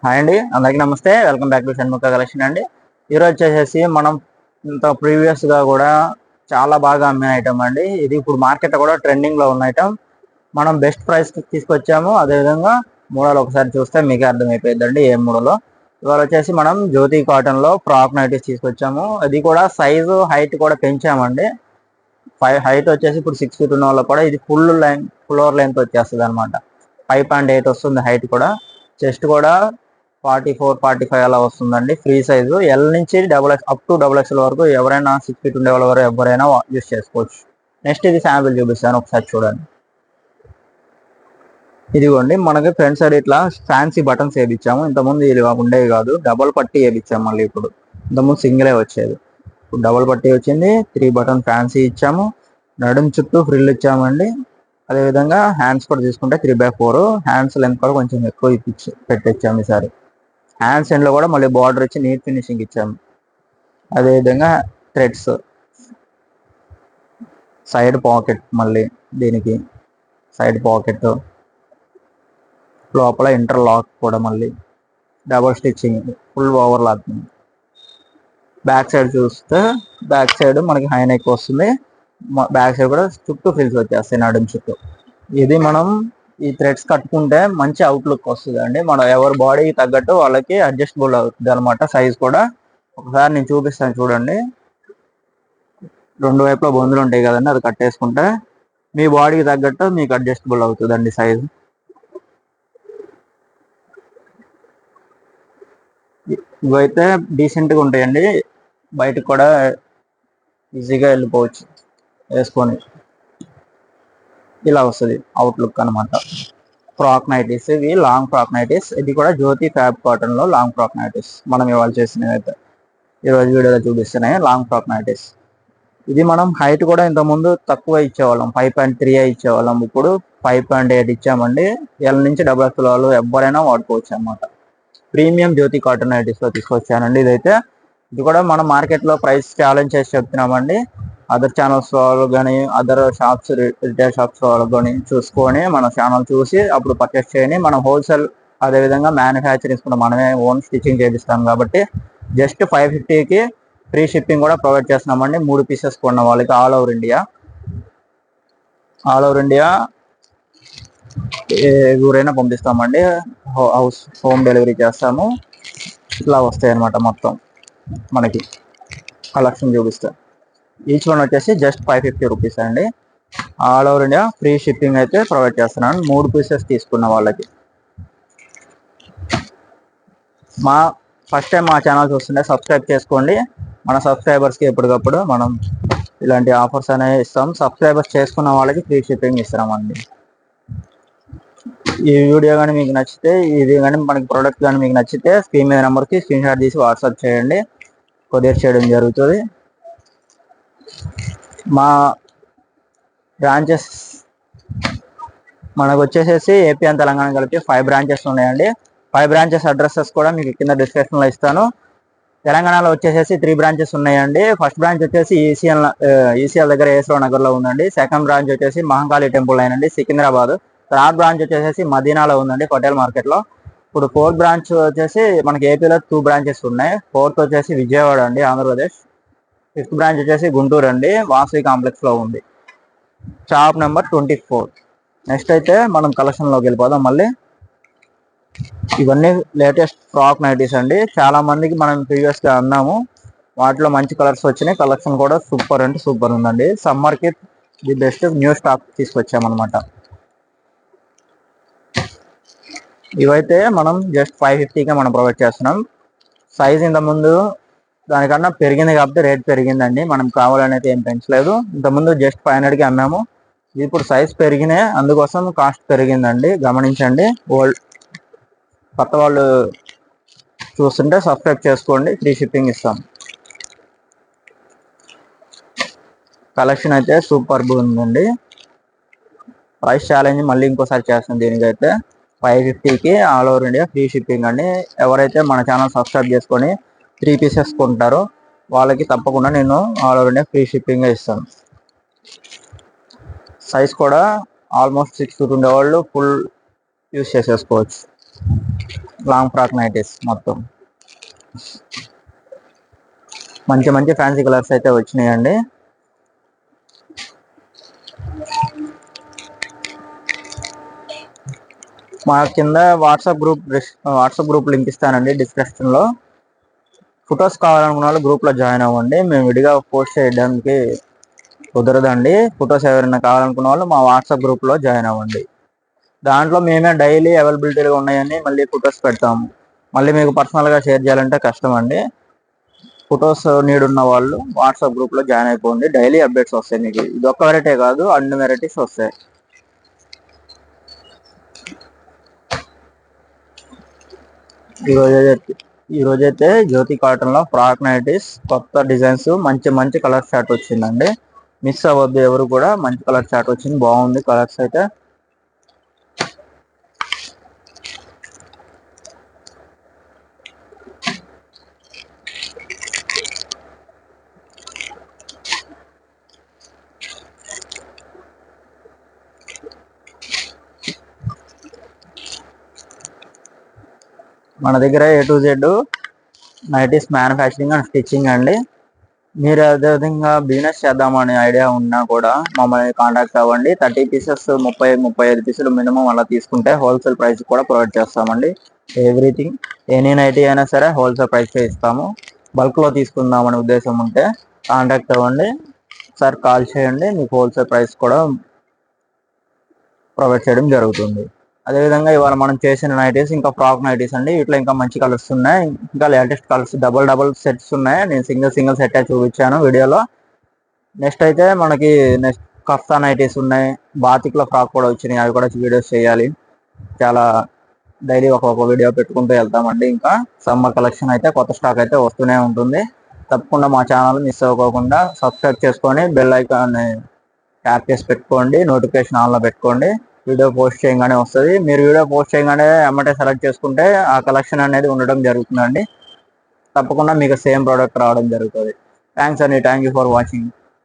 Hi అండి, అందరికీ నమస్తే. Welcome back to Shanmukha collection అండి. ఈరోజు వచ్చేసేసి మనం ఇంత ప్రీవియస్గా కూడా చాలా బాగా అమ్మిన ఐటమ్ అండి. ఇది ఇప్పుడు మార్కెట్లో కూడా ట్రెండింగ్లో ఉన్న ఐటమ్. మనం బెస్ట్ ప్రైస్ తీసుకొచ్చాము. అదేవిధంగా మూడలు ఒకసారి చూస్తే మీకు అర్థమైపోయిందండి ఏ మూడలో. ఇవాళ వచ్చేసి మనం జ్యోతి కాటన్లో ఫ్రాక్ నైటీస్ తీసుకొచ్చాము. అది కూడా సైజు హైట్ కూడా పెంచామండి. హైట్ వచ్చేసి ఇప్పుడు 6 feet ఉన్న వాళ్ళకి కూడా ఇది ఫ్లోర్ లెంత్ వచ్చేస్తుంది అనమాట. 5.8 వస్తుంది హైట్ కూడా. చెస్ట్ కూడా 44-45 అలా వస్తుందండి. ఫ్రీ సైజు ఎల్ నుంచి అప్ టు XXL వరకు ఎవరైనా 6 feet ఉండే వాళ్ళ వరకు ఎవరైనా యూస్ చేసుకోవచ్చు. నెక్స్ట్ ఇది శాంపిల్ చూపిస్తాను, ఒకసారి చూడండి. ఇదిగోండి, మనకి ఫ్రంట్ సైడ్ ఇట్లా ఫ్యాన్సీ బటన్స్ వేయించాము. ఇంతకుముందు ఇది ఉండేవి కాదు, డబల్ పట్టి వేయించాము. మళ్ళీ ఇప్పుడు ఇంతకుముందు సింగిలే వచ్చేది, ఇప్పుడు డబల్ పట్టి వచ్చింది. 3 బటన్ ఫ్యాన్సీ ఇచ్చాము. నడుం చుట్టూ ఫ్రిల్ ఇచ్చామండి. అదేవిధంగా హ్యాండ్స్ కూడా తీసుకుంటే 3/4 హ్యాండ్స్ లెంత్ కూడా కొంచెం ఎక్కువ పెట్టించాము ఈసారి. హ్యాండ్స్ ఎండ్లో కూడా మళ్ళీ బార్డర్ ఇచ్చి నీట్ ఫినిషింగ్ ఇచ్చాము. అదేవిధంగా థ్రెడ్స్, సైడ్ పాకెట్, మళ్ళీ దీనికి సైడ్ పాకెట్, లోపల ఇంటర్లాక్ కూడా, మళ్ళీ double stitching, full over locking. Back side చూస్తే బ్యాక్ సైడ్ మనకి హై నెక్ వస్తుంది. బ్యాక్ సైడ్ కూడా చుట్టూ ఫ్రిల్స్ వచ్చేస్తాయి నడుం చుట్టూ. ఇది మనం ఈ థ్రెడ్స్ కట్టుకుంటే మంచి అవుట్లుక్ వస్తుంది అండి. మనం ఎవరి బాడీకి తగ్గట్టు వాళ్ళకి అడ్జస్టబుల్ అవుతుంది అనమాట. సైజ్ కూడా ఒకసారి నేను చూపిస్తాను చూడండి. 2 వైపులా బొందులు ఉంటాయి కదండి, అది కట్టేసుకుంటే మీ బాడీకి తగ్గట్టు మీకు అడ్జస్టబుల్ అవుతుందండి సైజ్. ఇవైతే డీసెంట్గా ఉంటాయండి, బయటకు కూడా ఈజీగా వెళ్ళిపోవచ్చు వేసుకొని. ఇలా వస్తుంది అవుట్లుక్ అనమాట. ఫ్రాక్ నైటీస్, ఇవి లాంగ్ ఫ్రాక్ నైటీస్. ఇది కూడా జ్యోతి ఫ్యాబ్ కాటన్ లో లాంగ్ ఫ్రాక్ నైటీస్ మనం ఇవాళ చేసినవి అయితే ఈరోజు వీడియోలో చూపిస్తున్నాయి. Long frock nighties. ఇది మనం హైట్ కూడా ఇంతకుముందు తక్కువ ఇచ్చేవాళ్ళం, 5.3 ఇచ్చేవాళ్ళం. ఇప్పుడు 5.8 ఇచ్చామండి. ఎల్ నుంచి XXL వాళ్ళు ఎవరైనా వాడుకోవచ్చు అనమాట. ప్రీమియం జ్యోతి కాటన్ నైటీస్ లో తీసుకొచ్చానండి. ఇది కూడా మనం మార్కెట్ లో ప్రైస్ ఛాలెంజ్ చేసి చెప్తున్నామండి. అదర్ ఛానల్స్ వాళ్ళు కానీ, అదర్ షాప్స్, రిటైల్ షాప్స్ వాళ్ళు కానీ చూసుకొని మన ఛానల్ చూసి అప్పుడు పర్చేస్ చేయని. మనం హోల్సేల్, అదేవిధంగా మ్యానుఫ్యాక్చరింగ్స్ కూడా మనమే ఓన్ స్టిచ్చింగ్ చేపిస్తాం కాబట్టి జస్ట్ 550కి ఫ్రీ షిప్పింగ్ కూడా ప్రొవైడ్ చేస్తున్నామండి. 3 పీసెస్ కొన్న వాళ్ళకి ఆల్ ఓవర్ ఇండియా ఏ ఊరైనా పంపిస్తామండి. హోమ్ డెలివరీ చేస్తాము. ఇట్లా వస్తాయి అనమాట. మొత్తం మనకి కలెక్షన్ చూపిస్తే ఈచ్ వన్ వచ్చేసి జస్ట్ 550 రూపీస్ అండి. All over India free shipping అయితే ప్రొవైడ్ చేస్తున్నాను 3 పీసెస్ తీసుకున్న వాళ్ళకి. ఫస్ట్ టైం మా ఛానల్ చూస్తుంటే సబ్స్క్రైబ్ చేసుకోండి. మన సబ్స్క్రైబర్స్కి ఎప్పటికప్పుడు మనం ఇలాంటి ఆఫర్స్ అనేవి ఇస్తాం. సబ్స్క్రైబర్స్ చేసుకున్న వాళ్ళకి ఫ్రీ షిప్పింగ్ ఇస్తామండి. ఈ వీడియో కానీ మీకు నచ్చితే, ఇది కానీ మనకి ప్రోడక్ట్ కానీ మీకు నచ్చితే స్క్రీన్ మీద నెంబర్కి స్క్రీన్ షాట్ తీసి వాట్సాప్ చేయండి, కొరియర్ చేయడం జరుగుతుంది. మా బ్రాంచెస్ మనకు వచ్చేసేసి ఏపీ అండ్ తెలంగాణ కలిపి 5 బ్రాంచెస్ ఉన్నాయండి. 5 బ్రాంచెస్ అడ్రసెస్ కూడా మీకు కింద డిస్క్రిప్షన్లో ఇస్తాను. తెలంగాణలో వచ్చేసేసి 3 బ్రాంచెస్ ఉన్నాయండి. ఫస్ట్ బ్రాంచ్ వచ్చేసి ఈసీఎల్ దగ్గర ఏసరావు నగర్లో ఉందండి. సెకండ్ బ్రాంచ్ వచ్చేసి మహంకాళి టెంపుల్ లైన్ అండి, సికింద్రాబాద్. థర్డ్ బ్రాంచ్ వచ్చేసి మదీనాలో ఉందండి, పటేల్ మార్కెట్లో. ఇప్పుడు 4th బ్రాంచ్ వచ్చేసి మనకి ఏపీలో 2 బ్రాంచెస్ ఉన్నాయి. 4th వచ్చేసి విజయవాడ అండి, ఆంధ్రప్రదేశ్. 5th బ్రాంచ్ వచ్చేసి గుంటూరు అండి, వాసవి కాంప్లెక్స్లో ఉంది, షాప్ నెంబర్ 24. నెక్స్ట్ అయితే మనం కలెక్షన్లోకి వెళ్ళిపోదాం. మళ్ళీ ఇవన్నీ లేటెస్ట్ ఫ్రాక్ నైటీస్ అండి. చాలా మందికి మనం ప్రీవియస్గా అన్నాము, వాటిలో మంచి కలర్స్ వచ్చినాయి. కలెక్షన్ కూడా సూపర్ అంటే సూపర్ ఉందండి. సమ్మర్కి ది బెస్ట్ న్యూ స్టాక్ తీసుకొచ్చామన్నమాట. ఇవైతే మనం జస్ట్ 550కే మనం ప్రొవైడ్ చేస్తున్నాం. సైజ్ ఇంతకుముందు దానికన్నా పెరిగింది కాబట్టి రేట్ పెరిగిందండి. మనం కావాలనేది ఏం పెంచలేదు. ఇంతకుముందు జస్ట్ 500కి అమ్మాము. ఇప్పుడు సైజ్ పెరిగినాయి, అందుకోసం కాస్ట్ పెరిగిందండి, గమనించండి. కొత్త వాళ్ళు చూస్తుంటే సబ్స్క్రైబ్ చేసుకోండి, ఫ్రీ షిప్పింగ్ ఇస్తాం. కలెక్షన్ అయితే సూపర్ ఉందండి. ప్రైస్ ఛాలెంజ్ మళ్ళీ ఇంకోసారి చేస్తాం. దీనికైతే 550కి all over India free shipping అండి. ఎవరైతే మన ఛానల్ సబ్స్క్రైబ్ చేసుకొని 3 పీసెస్ కొంటారో వాళ్ళకి తప్పకుండా నేను all over India free shipping ఇస్తాను. సైజ్ కూడా ఆల్మోస్ట్ 6 feet ఉండేవాళ్ళు ఫుల్ యూస్ చేసేసుకోవచ్చు. లాంగ్ ఫ్రాక్ నైటీస్ మొత్తం మంచి మంచి ఫ్యాన్సీ కలర్స్ అయితే వచ్చినాయండి. మా కింద వాట్సాప్ గ్రూప్ లింక్ ఇస్తానండి డిస్క్రిప్షన్ లో. ఫొటోస్ కావాలనుకున్న వాళ్ళు గ్రూప్ లో జాయిన్ అవ్వండి. మేము విడిగా పోస్ట్ చేయడానికి కుదరదండి. ఫొటోస్ ఎవరైనా కావాలనుకున్న వాళ్ళు మా వాట్సాప్ గ్రూప్ లో జాయిన్ అవ్వండి. దాంట్లో మేమే డైలీ అవైలబిలిటీగా ఉన్నాయని మళ్ళీ ఫొటోస్ పెడతాము. మళ్ళీ మీకు పర్సనల్ గా షేర్ చేయాలంటే కష్టం అండి. ఫొటోస్ నీడ్ ఉన్న వాళ్ళు వాట్సాప్ గ్రూప్ లో జాయిన్ అయిపోండి. డైలీ అప్డేట్స్ వస్తాయి మీకు. ఇది ఒక్క వెరైటీ కాదు, అన్ని వెరైటీస్ వస్తాయి. ఈరోజైతే జ్యోతి కాటన్ లో ఫ్రాక్ నైటీస్ కొత్త డిజైన్స్ మంచి మంచి కలర్ చార్ట్ వచ్చిందండి. మిస్ అవ్వద్దు ఎవరు కూడా. మంచి కలర్ చార్ట్ వచ్చింది, బాగుంది కలర్స్ అయితే. మన దగ్గర A to Z nighties manufacturing and stitching అండి. మీరు అదేవిధంగా బిజినెస్ చేద్దామనే ఐడియా ఉన్నా కూడా మమ్మల్ని కాంటాక్ట్ అవ్వండి. 30 పీసెస్ 35 పీసులు మినిమం అలా తీసుకుంటే హోల్సేల్ ప్రైస్ కూడా ప్రొవైడ్ చేస్తామండి. ఎవ్రీథింగ్ ఎనీ నైటీ అయినా సరే హోల్సేల్ ప్రైస్కే ఇస్తాము. బల్క్లో తీసుకుందామనే ఉద్దేశం ఉంటే కాంటాక్ట్ అవ్వండి. సార్ కాల్ చేయండి, మీకు హోల్సేల్ ప్రైస్ కూడా ప్రొవైడ్ చేయడం జరుగుతుంది. అదేవిధంగా ఇవాళ మనం చేసిన నైటీస్ ఇంకా ఫ్రాక్ నైటీస్ అండి. వీటిలో ఇంకా మంచి కలర్స్ ఉన్నాయి. ఇంకా లేటెస్ట్ కలర్స్ డబుల్ సెట్స్ ఉన్నాయి. నేను సింగిల్ సెట్ చూపించాను వీడియోలో. నెక్స్ట్ అయితే మనకి కఫ్తా నైటీస్ ఉన్నాయి. బాతిక్ లో ఫ్రాక్ కూడా వచ్చినాయి. అవి కూడా వీడియోస్ చేయాలి. చాలా డైలీ ఒక్కొక్క వీడియో పెట్టుకుంటూ వెళ్తామండి. ఇంకా సమ్మర్ కలెక్షన్ అయితే కొత్త స్టాక్ అయితే వస్తూనే ఉంటుంది. తప్పకుండా మా ఛానల్ మిస్ అవ్వకుండా సబ్స్క్రైబ్ చేసుకొని బెల్ ఐకాన్ ట్యాప్ చేసి పెట్టుకోండి. నోటిఫికేషన్ ఆన్లో పెట్టుకోండి. వీడియో పోస్ట్ చేయగానే వస్తుంది. మీరు వీడియో పోస్ట్ చేయగానే ఎమ్మటే సెలెక్ట్ చేసుకుంటే ఆ కలెక్షన్ అనేది ఉండడం జరుగుతుందండి. తప్పకుండా మీకు సేమ్ ప్రోడక్ట్ రావడం జరుగుతుంది. థ్యాంక్స్ అండి. Thank you for watching.